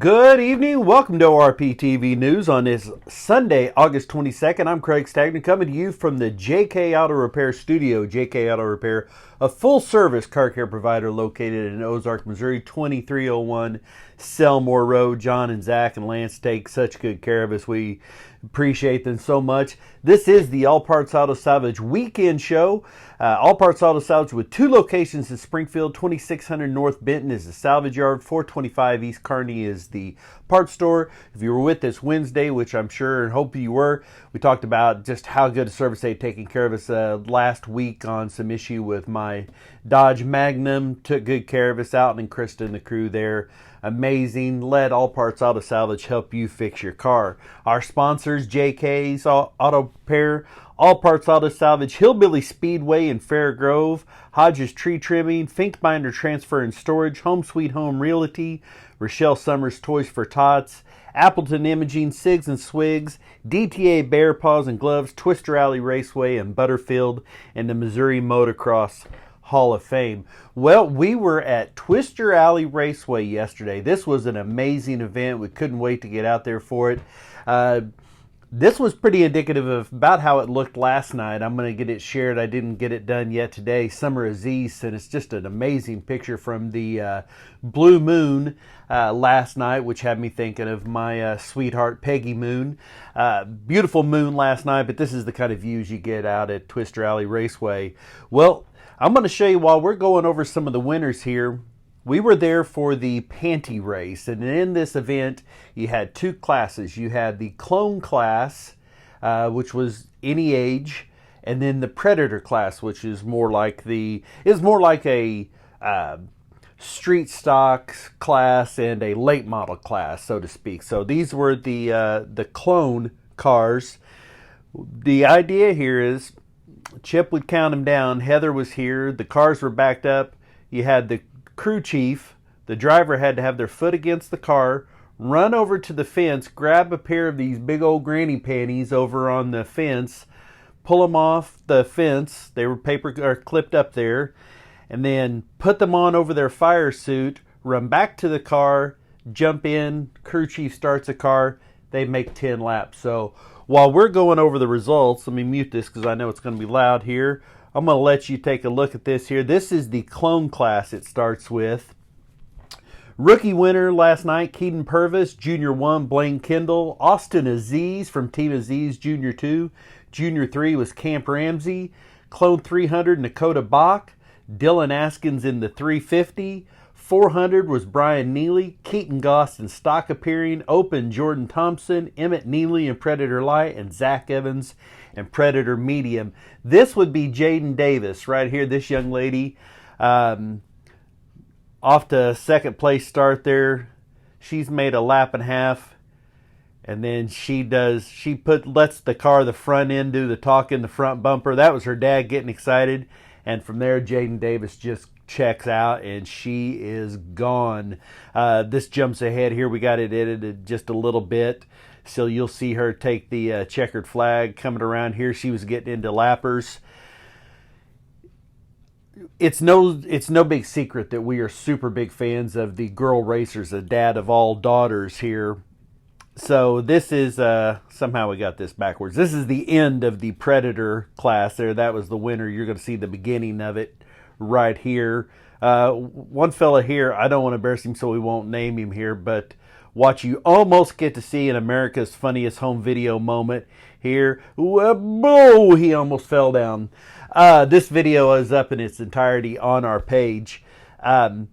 Good evening. Welcome to RPTV News on this Sunday, August 22nd. I'm Craig Stagnan coming to you from the JK Auto Repair Studio. JK Auto Repair, a full-service car care provider located in Ozark, Missouri, 2301 Selmore Road. John and Zach and Lance take such good care of us. We appreciate them so much. This is the All Parts Auto Salvage Weekend Show. All Parts Auto Salvage with two locations in Springfield. 2600 North Benton is the salvage yard. 425 East Kearney is the parts store. If you were with us Wednesday, which I'm sure and hope you were, we talked about just how good a service they'd taken care of us last week on some issue with my Dodge Magnum. Took good care of us out, and Krista and the crew there. Amazing. Let All Parts Auto Salvage help you fix your car. Our sponsors, JK's Auto Repair, All Parts Auto Salvage, Hillbilly Speedway in Fair Grove, Hodges Tree Trimming, Finkbinder Transfer and Storage, Home Sweet Home Realty, Rochelle Summers Toys for Tots, Appleton Imaging, Sigs and Swigs, DTA Bear Paws and Gloves, Twister Alley Raceway in Butterfield, and the Missouri Motocross Hall of Fame. Well, we were at Twister Alley Raceway yesterday. This was an amazing event. We couldn't wait to get out there for it. This was pretty indicative of about how it looked last night. I'm going to get it shared. I didn't get it done yet today. Summer Aziz, and it's just an amazing picture from the Blue Moon last night, which had me thinking of my sweetheart Peggy Moon. Beautiful moon last night, but this is the kind of views you get out at Twister Alley Raceway. Well, I'm going to show you while we're going over some of the winners here. We were there for the Panty Race, and in this event, you had two classes. You had the Clone class, which was any age, and then the Predator class, which is more like a street stock class and a late model class, so to speak. So these were the Clone cars. The idea here is Chip would count them down. Heather was here. The cars were backed up. You had the crew chief. The driver had to have their foot against the car, run over to the fence, grab a pair of these big old granny panties over on the fence, pull them off the fence. They were clipped up there, and then put them on over their fire suit, run back to the car, jump in. Crew chief starts the car. They make 10 laps. So while we're going over the results, let me mute this because I know it's going to be loud here. I'm going to let you take a look at this here. This is the Clone class it starts with. Rookie winner last night, Keaton Purvis. Junior 1, Blaine Kendall. Austin Aziz from Team Aziz, Junior 2. Junior 3 was Camp Ramsey. Clone 300, Dakota Bach. Dylan Askins in the 350. 400 was Brian Neely. Keaton Goss in stock appearing. Open, Jordan Thompson. Emmett Neely in Predator Light. And Zach Evans and Predator Medium. This would be Jaden Davis right here, this young lady. Off to second place start there. She's made a lap and a half. And then lets the car, the front end, do the talk in the front bumper. That was her dad getting excited. And from there, Jaden Davis just checks out, and she is gone. This jumps ahead here. We got it edited just a little bit. So you'll see her take the checkered flag coming around here. She was getting into lappers. It's no big secret that we are super big fans of the girl racers, the dad of all daughters here. So this is, somehow we got this backwards. This is the end of the Predator class there. That was the winner. You're going to see the beginning of it right here. One fella here, I don't want to embarrass him, so we won't name him here, but what you almost get to see in America's Funniest Home Video moment here. Whoa, he almost fell down. This video is up in its entirety on our page. Jaden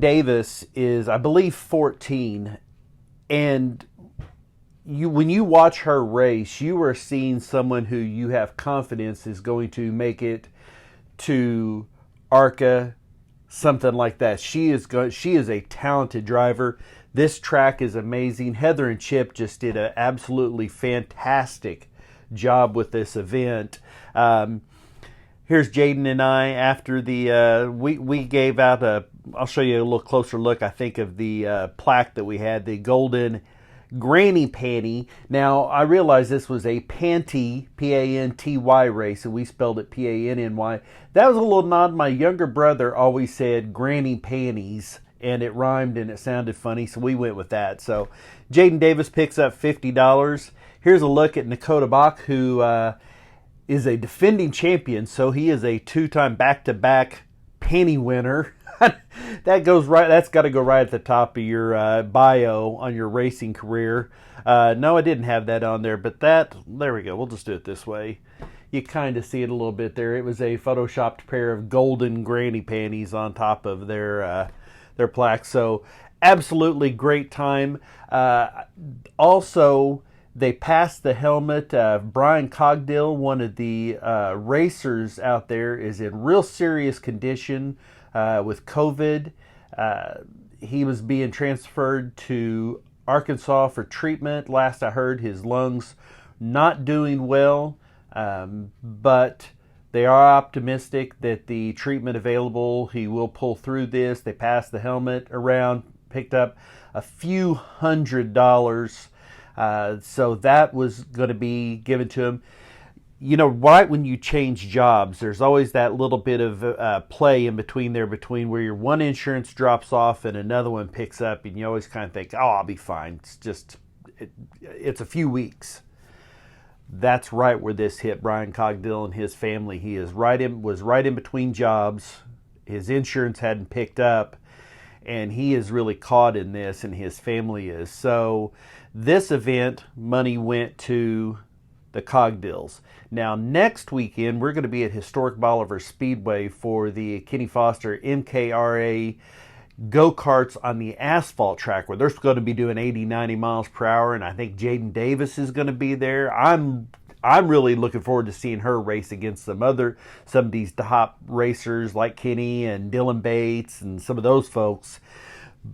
Davis is, I believe, 14, and when you watch her race, you are seeing someone who you have confidence is going to make it to ARCA, something like that. She is a talented driver. This track is amazing. Heather and Chip just did an absolutely fantastic job with this event. Here's Jaden and I after the we gave out I'll show you a little closer look, I think, of the plaque that we had, the golden granny panty. Now, I realize this was a panty, P-A-N-T-Y race, and we spelled it P-A-N-N-Y. That was a little nod. My younger brother always said granny panties and it rhymed and it sounded funny, so we went with that. So Jaden Davis picks up $50. Here's a look at Nakota Bach, who is a defending champion, so he is a 2-time back-to-back penny winner. That's got to go right at the top of your bio on your racing career. No, I didn't have that on there, but there we go. We'll just do it this way. You kind of see it a little bit there. It was a photoshopped pair of golden granny panties on top of their plaque. So absolutely great time. Also, they passed the helmet. Brian Cogdill, one of the racers out there, is in real serious condition with COVID. He was being transferred to Arkansas for treatment. Last I heard, his lungs not doing well, but they are optimistic that the treatment available, he will pull through this. They passed the helmet around, picked up a few $100s. So that was going to be given to him. You know, right when you change jobs, there's always that little bit of play in between where your one insurance drops off and another one picks up, and you always kind of think, oh, I'll be fine. It's a few weeks. That's right where this hit Brian Cogdill and his family. He was right in between jobs. His insurance hadn't picked up, and he is really caught in this, and his family is. So this event, money went to the Cogdills. Now, next weekend, we're going to be at Historic Bolivar Speedway for the Kenny Foster MKRA go-karts on the asphalt track, where they're going to be doing 80, 90 miles per hour, and I think Jaden Davis is going to be there. I'm really looking forward to seeing her race against some of these top racers like Kenny and Dylan Bates and some of those folks.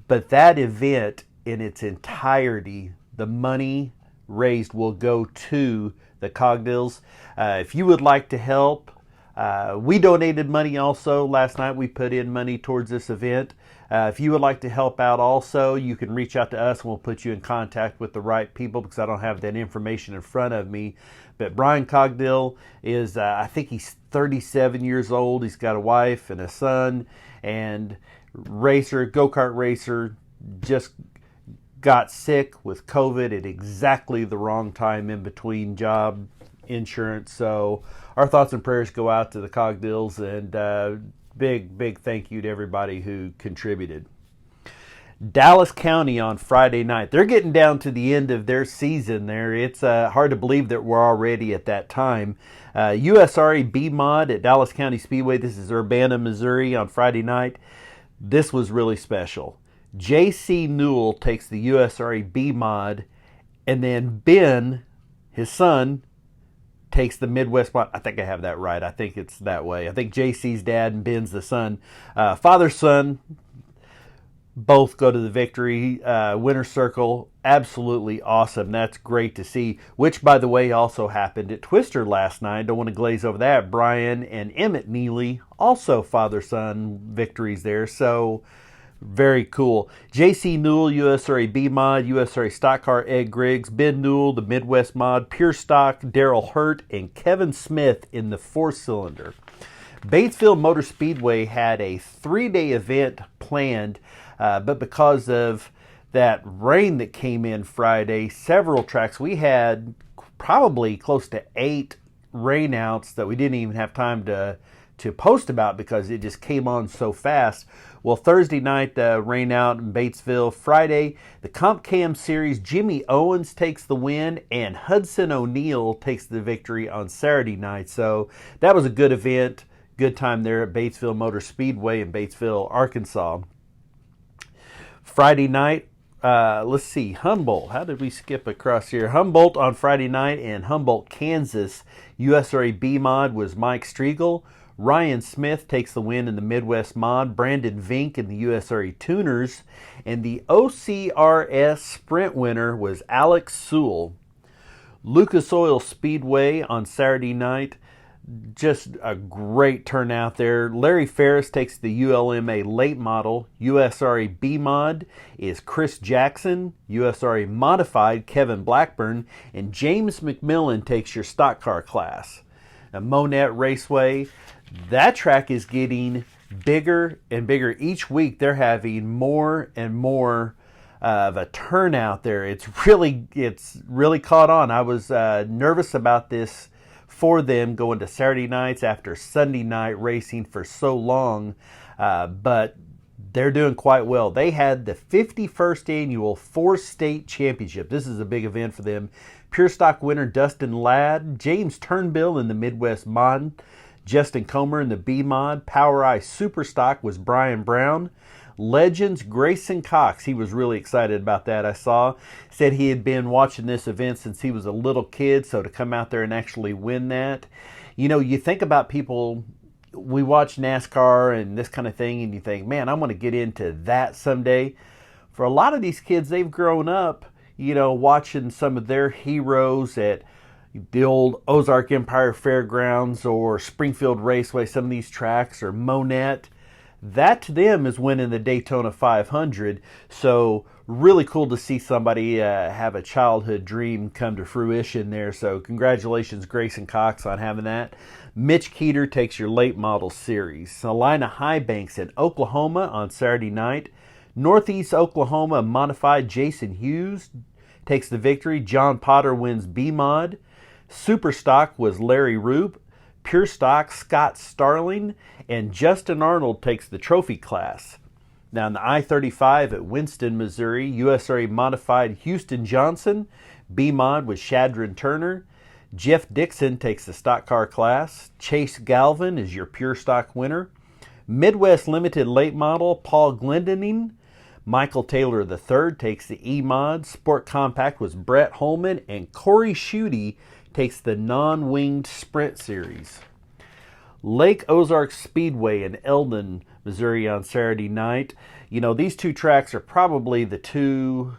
But that event in its entirety, the money raised will go to the Cogdills. If you would like to help, we donated money also last night. We put in money towards this event. If you would like to help out also, you can reach out to us and we'll put you in contact with the right people, because I don't have that information in front of me. But Brian Cogdill is, I think he's 37 years old. He's got a wife and a son, and go-kart racer, just got sick with COVID at exactly the wrong time in between job insurance. So our thoughts and prayers go out to the Cogdills, and big thank you to everybody who contributed. Dallas County on Friday night. They're getting down to the end of their season there. It's hard to believe that we're already at that time. USRA B-Mod at Dallas County Speedway. This is Urbana, Missouri on Friday night. This was really special. J.C. Newell takes the USRA B-Mod, and then Ben, his son, takes the Midwest Mod. I think I have that right. I think it's that way. I think JC's dad and Ben's the son. Father-son both go to the victory. Winner's Circle, absolutely awesome. That's great to see, which, by the way, also happened at Twister last night. Don't want to glaze over that. Brian and Emmett Neely, also father-son victories there. So very cool. J.C. Newell, USRA B-Mod, USRA Stock Car, Ed Griggs, Ben Newell, the Midwest Mod, Pure Stock, Daryl Hurt, and Kevin Smith in the 4-cylinder. Batesville Motor Speedway had a 3-day event planned, but because of that rain that came in Friday, several tracks, we had probably close to 8 rainouts that we didn't even have time to post about because it just came on so fast. Well, Thursday night, rain out in Batesville. Friday, the Comp Cam Series, Jimmy Owens takes the win, and Hudson O'Neal takes the victory on Saturday night. So that was a good event, good time there at Batesville Motor Speedway in Batesville, Arkansas. Friday night, let's see, Humboldt. How did we skip across here? Humboldt on Friday night and Humboldt, Kansas. USRA B-Mod was Mike Striegel. Ryan Smith takes the win in the Midwest Mod. Brandon Vink in the USRA Tuners. And the OCRS Sprint winner was Alex Sewell. Lucas Oil Speedway on Saturday night. Just a great turnout there. Larry Ferris takes the ULMA late model. USRA B-Mod is Chris Jackson. USRA Modified, Kevin Blackburn. And James McMillan takes your stock car class. Now, Monette Raceway, that track is getting bigger and bigger. Each week they're having more and more of a turnout there. It's really caught on. I was nervous about this for them going to Saturday nights after Sunday night racing for so long, but they're doing quite well. They had the 51st annual 4-state championship. This is a big event for them. Pure Stock winner Dustin Ladd, James Turnbull in the Midwest Mod, Justin Comer in the B Mod, POWRi Super Stock was Brian Brown. Legends Grayson Cox, he was really excited about that. I saw, said he had been watching this event since he was a little kid, so to come out there and actually win that. You know, you think about people, we watch NASCAR and this kind of thing, and you think, man, I want to get into that someday. For a lot of these kids, they've grown up, you know, watching some of their heroes at the old Ozark Empire Fairgrounds or Springfield Raceway, some of these tracks, or Monette. That to them is winning the Daytona 500. So really cool to see somebody have a childhood dream come to fruition there. So congratulations, Grayson Cox, on having that. Mitch Keeter takes your late model series. Salina Highbanks in Oklahoma on Saturday night. Northeast Oklahoma modified Jason Hughes takes the victory. John Potter wins B-Mod. Super Stock was Larry Roop. Pure Stock, Scott Starling, and Justin Arnold takes the trophy class. Now in the I-35 at Winston, Missouri, USRA modified Houston Johnson. B-Mod was Shadron Turner. Jeff Dixon takes the stock car class. Chase Galvin is your Pure Stock winner. Midwest Limited late model, Paul Glendening. Michael Taylor III takes the E-Mod. Sport Compact was Brett Holman, and Corey Schutte takes the non-winged sprint series. Lake Ozark Speedway in Eldon, Missouri on Saturday night. You know, these two tracks are probably the two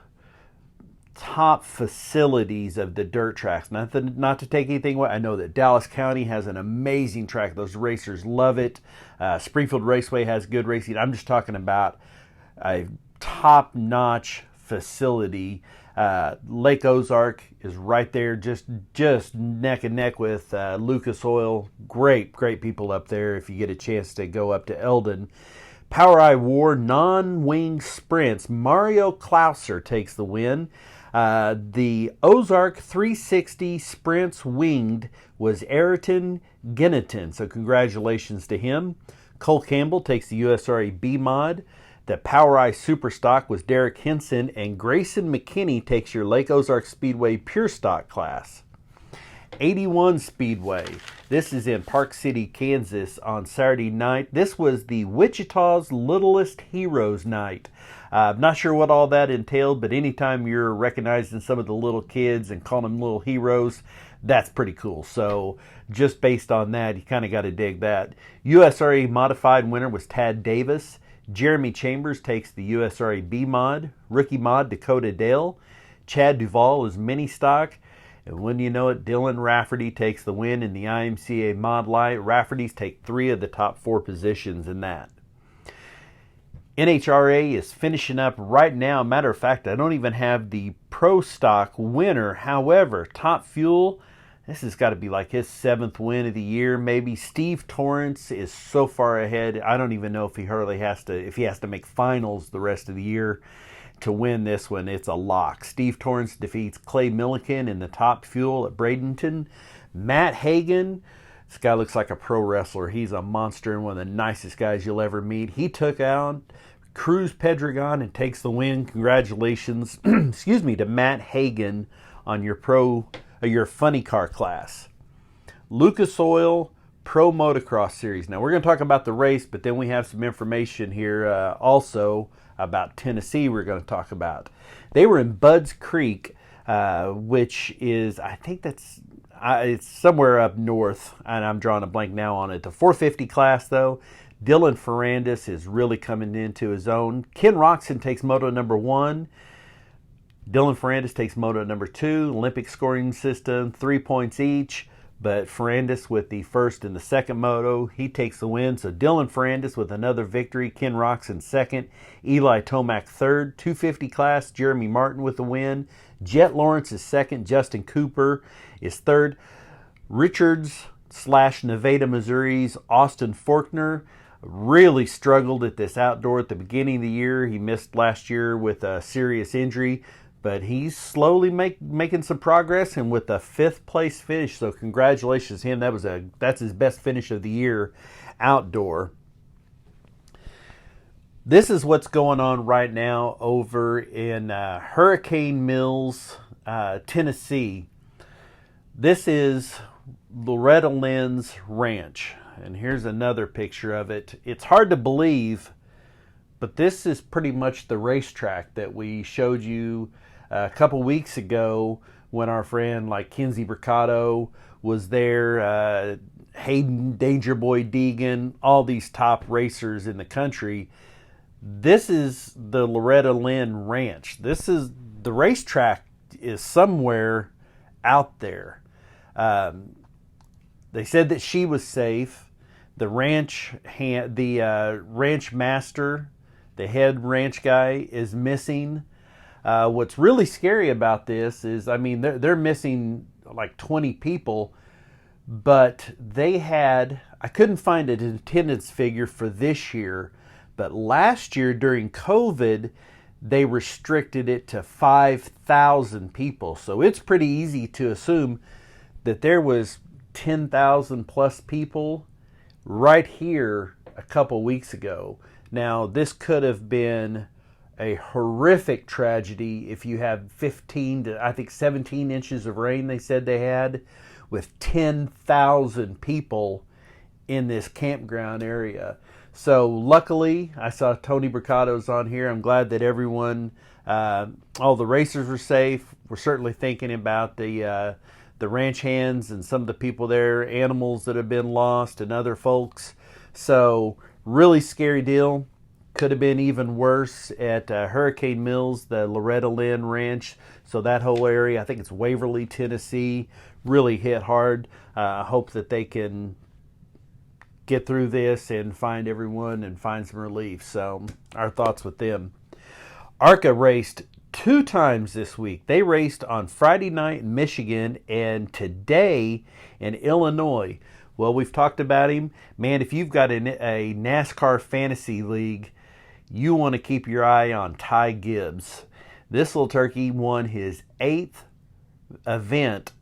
top facilities of the dirt tracks. Not to take anything away. I know that Dallas County has an amazing track. Those racers love it. Springfield Raceway has good racing. I'm just talking about a top-notch facility. Lake Ozark is right there, just neck and neck with Lucas Oil. Great people up there if you get a chance to go up to Eldon. POWRi War non-wing sprints. Mario Klauser takes the win. The Ozark 360 sprints winged was Ayrton Ginneton, so congratulations to him. Cole Campbell takes the USRA B-Mod. The POWRi Super Stock was Derek Henson, and Grayson McKinney takes your Lake Ozark Speedway Pure Stock class. 81 Speedway. This is in Park City, Kansas on Saturday night. This was the Wichita's Littlest Heroes night. I'm not sure what all that entailed, but anytime you're recognizing some of the little kids and calling them little heroes, that's pretty cool. So just based on that, you kind of got to dig that. USRA Modified winner was Tad Davis. Jeremy Chambers takes the USRA B-Mod. Rookie Mod Dakota Dale. Chad Duvall is Mini Stock. And when you know it, Dylan Rafferty takes the win in the IMCA Mod Light. Rafferty's take 3 of the top 4 positions in that. NHRA is finishing up right now. Matter of fact, I don't even have the Pro Stock winner. However, Top Fuel, this has got to be like his 7th win of the year, maybe. Steve Torrance is so far ahead. I don't even know if he has to make finals the rest of the year to win this one. It's a lock. Steve Torrance defeats Clay Milliken in the Top Fuel at Bradenton. Matt Hagan, this guy looks like a pro wrestler. He's a monster and one of the nicest guys you'll ever meet. He took out Cruz Pedregon and takes the win. Congratulations, excuse me, to Matt Hagan on your funny car class. Lucas Oil Pro Motocross Series. Now we're going to talk about the race, but then we have some information here also about Tennessee we're going to talk about. They were in Budds Creek, which is, I think it's somewhere up north, and I'm drawing a blank now on it. The 450 class, though, Dylan Ferrandis is really coming into his own. Ken Roxon takes moto number 1. Dylan Ferrandis takes moto number 2. Olympic scoring system, 3 points each. But Ferrandis with the first and the second moto, he takes the win. So Dylan Ferrandis with another victory. Ken Roxon second. Eli Tomac third. 250 class, Jeremy Martin with the win. Jet Lawrence is second. Justin Cooper is third. Richards / Nevada, Missouri's Austin Faulkner Really struggled at this outdoor at the beginning of the year. He missed last year with a serious injury, but he's slowly making some progress, and with a 5th place finish. So congratulations to him. That's his best finish of the year outdoor. This is what's going on right now over in Hurricane Mills, Tennessee. This is Loretta Lynn's ranch. And here's another picture of it. It's hard to believe, but this is pretty much the racetrack that we showed you a couple weeks ago when our friend like Kenzie Mercado was there, Hayden Danger Boy Deegan, all these top racers in the country. This is the Loretta Lynn Ranch. This is the racetrack is somewhere out there. They said that she was safe. The ranch master, the head ranch guy, is missing. What's really scary about this is, I mean, they're missing like 20 people, but I couldn't find an attendance figure for this year. But last year during COVID, they restricted it to 5,000 people. So it's pretty easy to assume that there was 10,000 plus people right here a couple weeks ago. Now, this could have been a horrific tragedy if you have 15 to, I think, 17 inches of rain they said they had, with 10,000 people in this campground area. So luckily, I saw Tony Mercado's on here. I'm glad that everyone, all the racers were safe. We're certainly thinking about the ranch hands and some of the people there, animals that have been lost and other folks. So really scary deal. Could have been even worse at Hurricane Mills, the Loretta Lynn Ranch. So that whole area, I think it's Waverly, Tennessee, really hit hard. I hope that they can get through this and find everyone and find some relief. So our thoughts with them. ARCA raced 2 times this week. They raced on Friday night in Michigan and today in Illinois. Well, we've talked about him. Man, if you've got a NASCAR fantasy league, you want to keep your eye on Ty Gibbs. This little turkey won his 8th event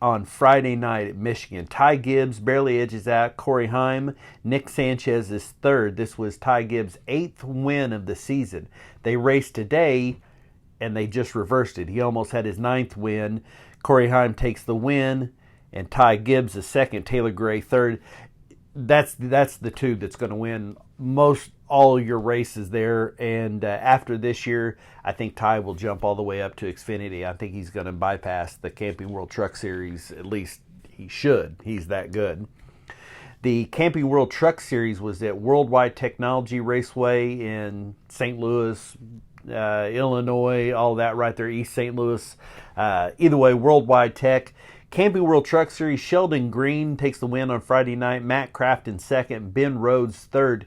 on Friday night at Michigan. Ty Gibbs barely edges out Corey Heim. Nick Sanchez is 3rd. This was Ty Gibbs' 8th win of the season. They raced today, and they just reversed it. He almost had his 9th win. Corey Heim takes the win, and Ty Gibbs is 2nd. Taylor Gray 3rd. That's the 2 that's going to win most all your races there. And after this year, I think Ty will jump all the way up to Xfinity. I think he's going to bypass the Camping World Truck Series. At least he should. He's that good. The Camping World Truck Series was at Worldwide Technology Raceway in St. Louis, Illinois, all that right there, East St. Louis. Either way, Worldwide Tech. Camping World Truck Series, Sheldon Green takes the win on Friday night. Matt Crafton 2nd. Ben Rhodes 3rd.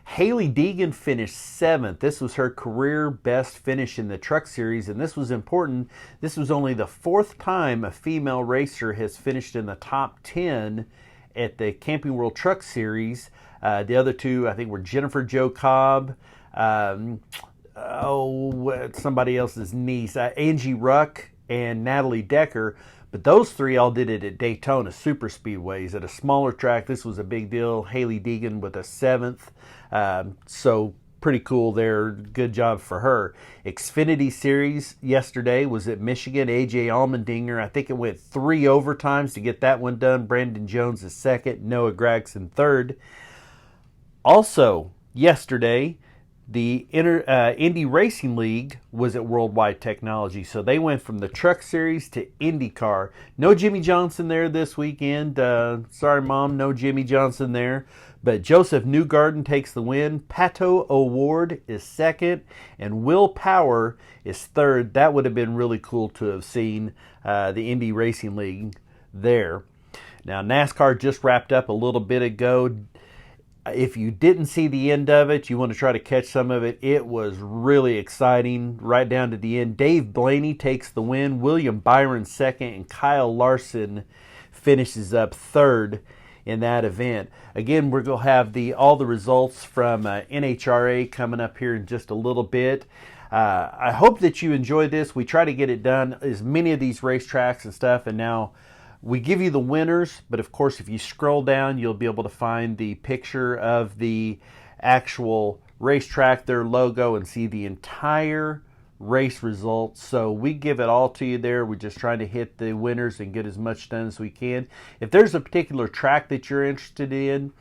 Haley Deegan finished 7th. This was her career best finish in the Truck Series, and this was important. This was only the 4th time a female racer has finished in the top 10 at the Camping World Truck Series. The other 2, I think, were Jennifer Jo Cobb, somebody else's niece, Angie Ruck, and Natalie Decker. But those 3 all did it at Daytona Super Speedways at a smaller track. This was a big deal. Haley Deegan with a 7th. So pretty cool there. Good job for her. Xfinity Series yesterday was at Michigan. AJ Allmendinger, I think it went 3 overtimes to get that one done. Brandon Jones is 2nd. Noah Gragson 3rd. Also yesterday, the Indy Racing League was at Worldwide Technology. So they went from the Truck Series to IndyCar. No Jimmy Johnson there this weekend. Sorry, Mom, no Jimmy Johnson there. But Joseph Newgarden takes the win. Pato O'Ward is 2nd. And Will Power is 3rd. That would have been really cool to have seen the Indy Racing League there. Now, NASCAR just wrapped up a little bit ago. If you didn't see the end of it, you want to try to catch some of it. It was really exciting right down to the end. Dave Blaney takes the win. William Byron 2nd, and Kyle Larson finishes up 3rd in that event. Again, we're going to have all the results from NHRA coming up here in just a little bit. I hope that you enjoy this. We try to get it done as many of these racetracks and stuff, and now we give you the winners, but of course if you scroll down you'll be able to find the picture of the actual racetrack, their logo, and see the entire race results. So we give it all to you there. We're just trying to hit the winners and get as much done as we can. If there's a particular track that you're interested in,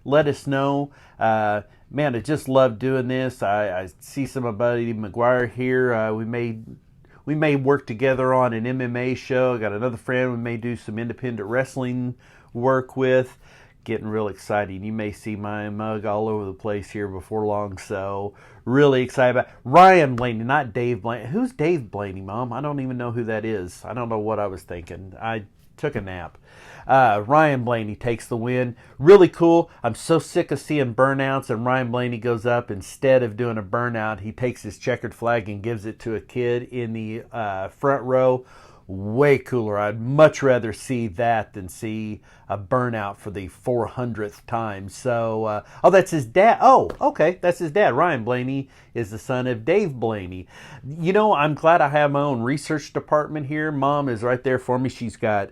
let us know. Man, I just love doing this. I see some of Buddy McGuire here. We may work together on an MMA show. I got another friend we may do some independent wrestling work with. Getting real exciting. You may see my mug all over the place here before long. So really excited about Ryan Blaney, not Dave Blaney. Who's Dave Blaney, Mom? I don't even know who that is. I don't know what I was thinking. I took a nap. Ryan Blaney takes the win. Really cool. I'm so sick of seeing burnouts, and Ryan Blaney goes up. Instead of doing a burnout, he takes his checkered flag and gives it to a kid in the front row. Way cooler. I'd much rather see that than see a burnout for the 400th time. So, oh, that's his dad. Oh, okay, that's his dad. Ryan Blaney is the son of Dave Blaney. You know, I'm glad I have my own research department here. Mom is right there for me. She's got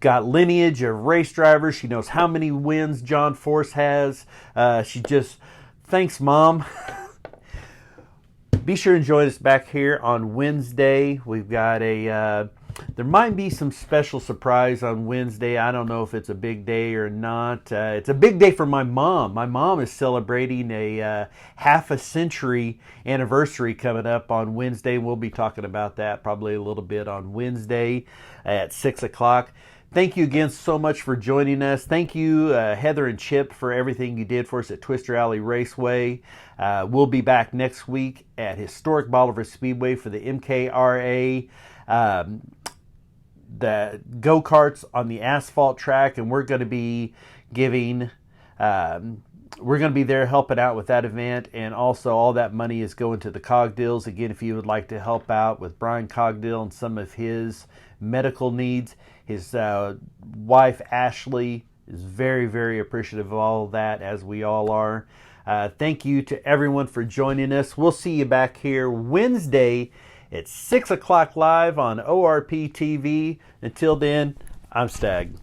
lineage of race drivers. She knows how many wins John Force has. Thanks, Mom. Be sure and join us back here on Wednesday. We've got there might be some special surprise on Wednesday. I don't know if it's a big day or not. It's a big day for my mom. My mom is celebrating a half a century anniversary coming up on Wednesday. We'll be talking about that probably a little bit on Wednesday at 6 o'clock. Thank you again so much for joining us. Thank you, Heather and Chip, for everything you did for us at Twister Alley Raceway. We'll be back next week at Historic Bolivar Speedway for the MKRA, the go-karts on the asphalt track, and we're going to be there helping out with that event, and also all that money is going to the Cogdills. Again, if you would like to help out with Brian Cogdill and some of his medical needs, his wife Ashley is very, very appreciative of all of that, as we all are. Thank you to everyone for joining us. We'll see you back here Wednesday at 6 o'clock live on ORP TV. Until then, I'm Stag.